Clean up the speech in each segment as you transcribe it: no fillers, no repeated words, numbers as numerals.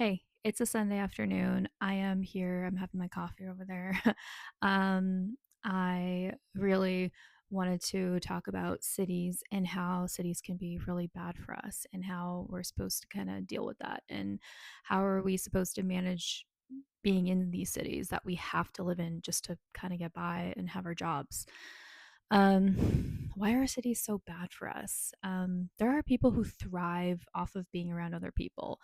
Hey, it's a Sunday afternoon. I am here. I'm having my coffee over there. I really wanted to talk about cities and how cities can be really bad for us and how we're supposed to kind of deal with that and how are we supposed to manage being in these cities that we have to live in just to kind of get by and have our jobs. Why are cities so bad for us? There are people who thrive off of being around other people.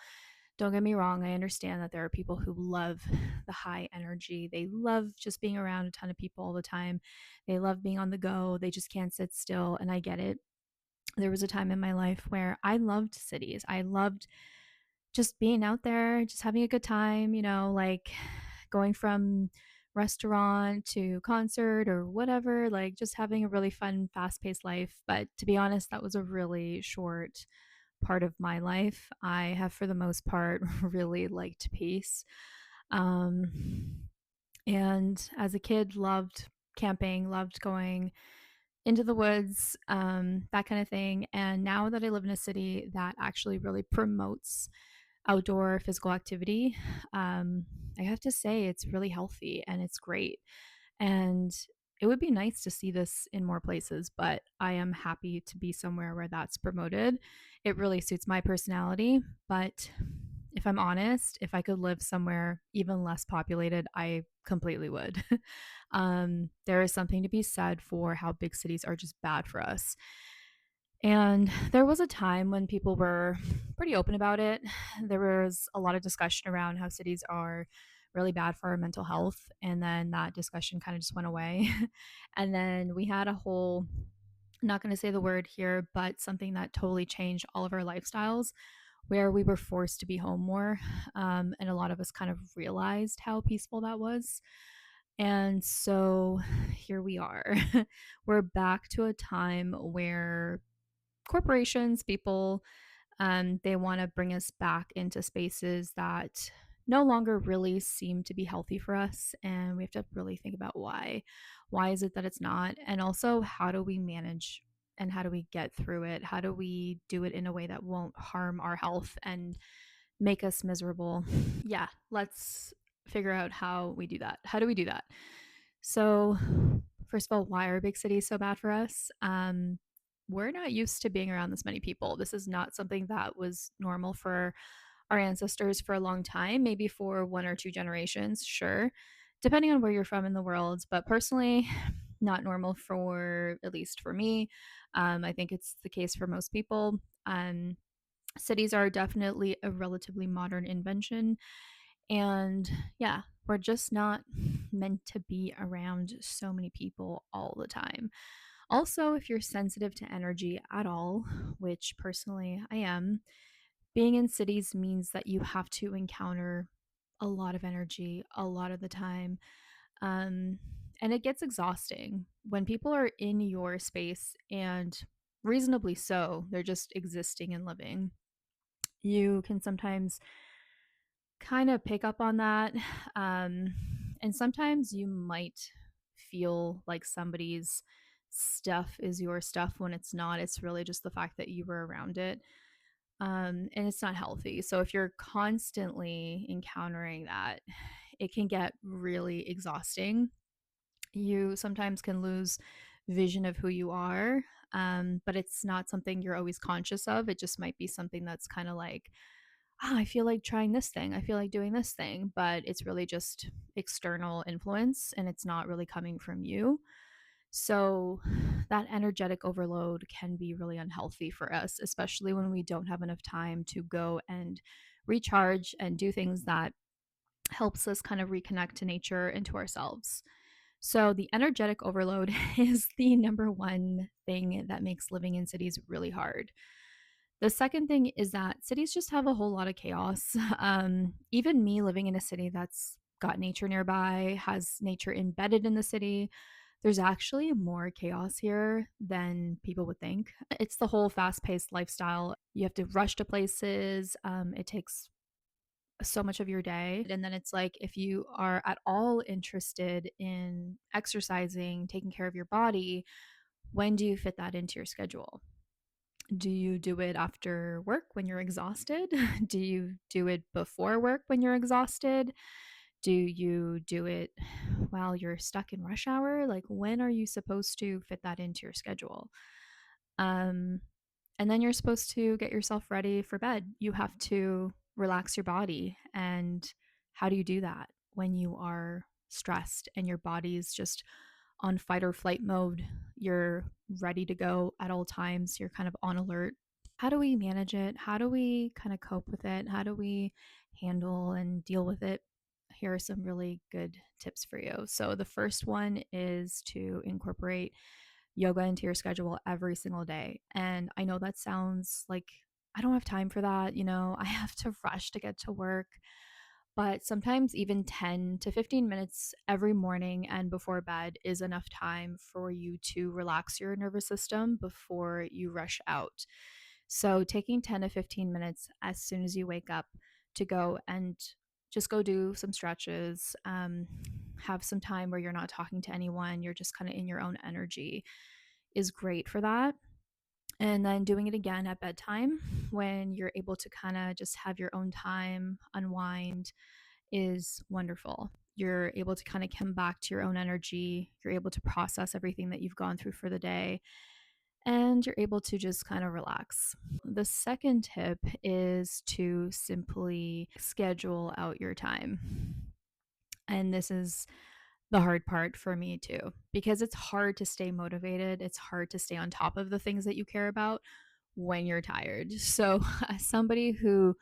Don't get me wrong, I understand that there are people who love the high energy. They love just being around a ton of people all the time. They love being on the go. They just can't sit still, and I get it. There was a time in my life where I loved cities. I loved just being out there, just having a good time, like going from restaurant to concert or whatever, like just having a really fun, fast paced life. But to be honest, that was a really short part of my life. I have, for the most part, really liked peace. Um, and as a kid, loved camping, loved going into the woods, that kind of thing. And now that I live in a city that actually really promotes outdoor physical activity, um, I have to say it's really healthy and it's great. And it would be nice to see this in more places, but I am happy to be somewhere where that's promoted. It really suits my personality. But if I'm honest, if I could live somewhere even less populated, I completely would. There is something to be said for how big cities are just bad for us. And there was a time when people were pretty open about it. There was a lot of discussion around how cities are really bad for our mental health. And then that discussion kind of just went away. And then we had a whole, I'm not going to say the word here, but something that totally changed all of our lifestyles where we were forced to be home more. And a lot of us kind of realized how peaceful that was. And so here we are. We're back to a time where corporations, people, they want to bring us back into spaces that no longer really seem to be healthy for us. And we have to really think about why. Why is it that it's not? And also, how do we manage and how do we get through it? How do we do it in a way that won't harm our health and make us miserable? Yeah, let's figure out how we do that. How do we do that? So, first of all, why are big cities so bad for us? We're not used to being around this many people. This is not something that was normal for our ancestors for a long time, maybe for one or two generations, sure, depending on where you're from in the world. But personally, not normal for, at least for me. I think it's the case for most people. Cities are definitely a relatively modern invention. And yeah, we're just not meant to be around so many people all the time. Also, if you're sensitive to energy at all, which personally I am, being in cities means that you have to encounter a lot of energy a lot of the time. Um, and it gets exhausting when people are in your space and reasonably so, they're just existing and living. You can sometimes kind of pick up on that. Um, and sometimes you might feel like somebody's stuff is your stuff when it's not. It's really just the fact that you were around it. And it's not healthy. So if you're constantly encountering that, it can get really exhausting. You sometimes can lose vision of who you are, but it's not something you're always conscious of. It just might be something that's kind of like, I feel like trying this thing. I feel like doing this thing, but it's really just external influence and it's not really coming from you. So that energetic overload can be really unhealthy for us, especially when we don't have enough time to go and recharge and do things that helps us kind of reconnect to nature and to ourselves. So the energetic overload is the number one thing that makes living in cities really hard. The second thing is that cities just have a whole lot of chaos. Even me living in a city that's got nature nearby, has nature embedded in the city, there's actually more chaos here than people would think. It's the whole fast paced lifestyle. You have to rush to places. It takes so much of your day. And then it's like if you are at all interested in exercising, taking care of your body, when do you fit that into your schedule? Do you do it after work when you're exhausted? Do you do it before work when you're exhausted? Do you do it while you're stuck in rush hour? Like, when are you supposed to fit that into your schedule? Um, and then you're supposed to get yourself ready for bed. You have to relax your body. And how do you do that when you are stressed and your body's just on fight or flight mode? You're ready to go at all times. You're kind of on alert. How do we manage it? How do we kind of cope with it? How do we handle and deal with it? Here are some really good tips for you. So, the first one is to incorporate yoga into your schedule every single day. And I know that sounds like I don't have time for that. I have to rush to get to work. But sometimes even 10 to 15 minutes every morning and before bed is enough time for you to relax your nervous system before you rush out. So, taking 10 to 15 minutes as soon as you wake up to go and just go do some stretches, have some time where you're not talking to anyone, you're just kind of in your own energy is great for that. And then doing it again at bedtime when you're able to kind of just have your own time, unwind, is wonderful. You're able to kind of come back to your own energy. You're able to process everything that you've gone through for the day, and you're able to just kind of relax. The second tip is to simply schedule out your time. And this is the hard part for me too, because it's hard to stay motivated. It's hard to stay on top of the things that you care about when you're tired. So, as somebody who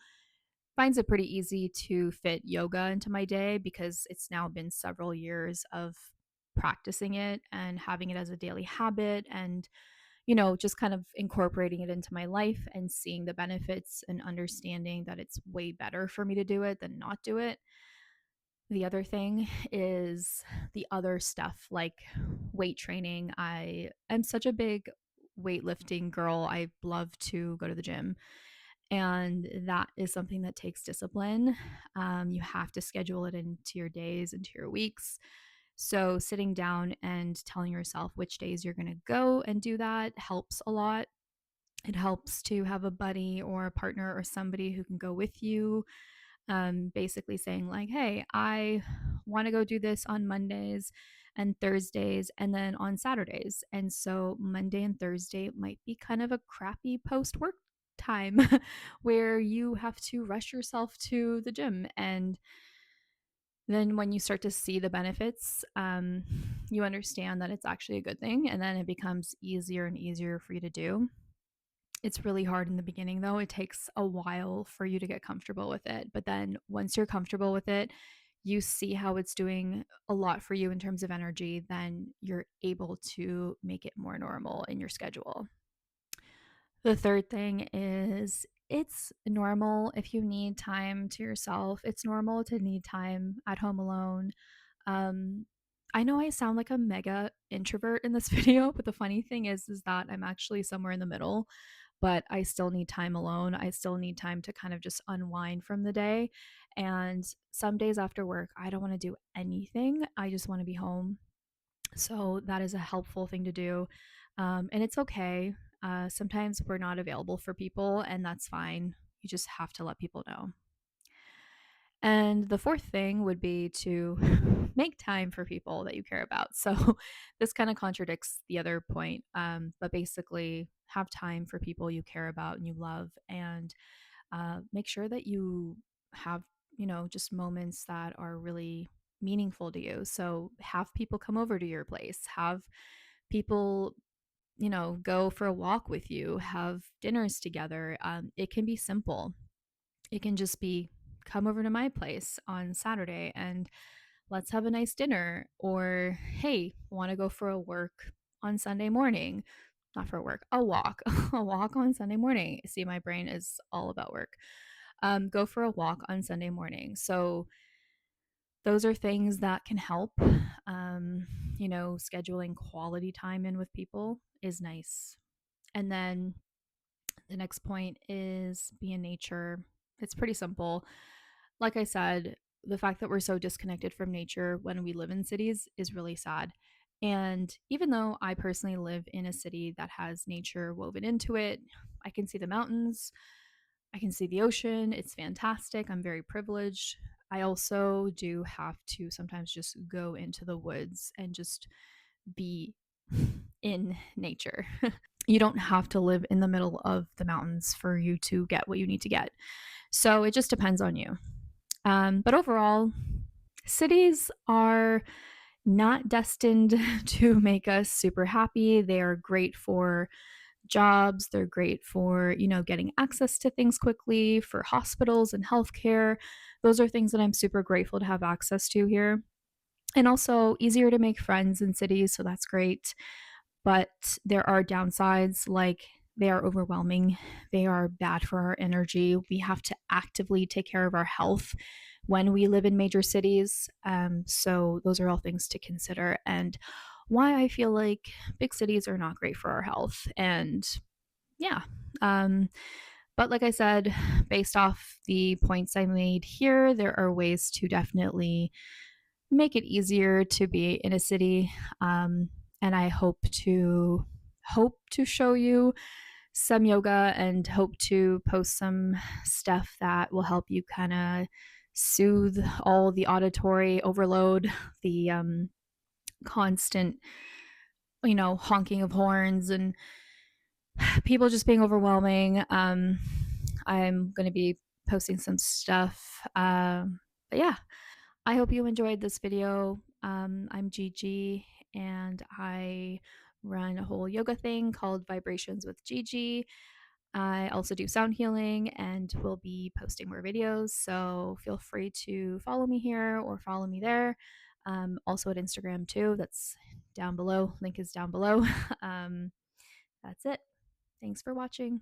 finds it pretty easy to fit yoga into my day because it's now been several years of practicing it and having it as a daily habit and just kind of incorporating it into my life and seeing the benefits and understanding that it's way better for me to do it than not do it. The other thing is the other stuff like weight training. I am such a big weightlifting girl. I love to go to the gym, and that is something that takes discipline. You have to schedule it into your days, into your weeks. So, sitting down and telling yourself which days you're going to go and do that helps a lot. It helps to have a buddy or a partner or somebody who can go with you, basically saying, like, hey, I want to go do this on Mondays and Thursdays and then on Saturdays. And so Monday and Thursday might be kind of a crappy post work time where you have to rush yourself to the gym. And then when you start to see the benefits, you understand that it's actually a good thing. And then it becomes easier and easier for you to do. It's really hard in the beginning, though. It takes a while for you to get comfortable with it. But then once you're comfortable with it, you see how it's doing a lot for you in terms of energy, then you're able to make it more normal in your schedule. The third thing is it's normal if you need time to yourself. It's normal to need time at home alone. Um, I know I sound like a mega introvert in this video, but the funny thing is that I'm actually somewhere in the middle, but I still need time alone. I still need time to kind of just unwind from the day. And some days after work, I don't want to do anything. I just want to be home. So that is a helpful thing to do. And it's okay. Sometimes we're not available for people, and that's fine. You just have to let people know. And the fourth thing would be to make time for people that you care about. So this kind of contradicts the other point, but basically, have time for people you care about and you love, and make sure that you have, just moments that are really meaningful to you. So have people come over to your place, have people, go for a walk with you, have dinners together. It can be simple. It can just be come over to my place on Saturday and let's have a nice dinner. Or, hey, want to go for a work on Sunday morning? Not for a work, a walk, a walk on Sunday morning. See, my brain is all about work. Go for a walk on Sunday morning. So, those are things that can help. Scheduling quality time in with people is nice. And then the next point is be in nature. It's pretty simple. Like I said, the fact that we're so disconnected from nature when we live in cities is really sad. And even though I personally live in a city that has nature woven into it, I can see the mountains, I can see the ocean. It's fantastic. I'm very privileged. I also do have to sometimes just go into the woods and just be in nature. You don't have to live in the middle of the mountains for you to get what you need to get. So it just depends on you. But overall, cities are not destined to make us super happy. They are great for jobs. They're great for, getting access to things quickly, for hospitals and healthcare. Those are things that I'm super grateful to have access to here. And also easier to make friends in cities, so that's great. But there are downsides, like they are overwhelming. They are bad for our energy. We have to actively take care of our health when we live in major cities. So those are all things to consider, and why I feel like big cities are not great for our health. And yeah. Um, but like I said, based off the points I made here, there are ways to definitely make it easier to be in a city. And I hope to show you some yoga and hope to post some stuff that will help you kind of soothe all the auditory overload, the constant, honking of horns and people just being overwhelming. I'm going to be posting some stuff. But yeah, I hope you enjoyed this video. I'm Gigi, and I run a whole yoga thing called Vibrations with Gigi. I also do sound healing and will be posting more videos. So feel free to follow me here or follow me there. Also at Instagram too. That's down below. Link is down below. um, that's it. Thanks for watching.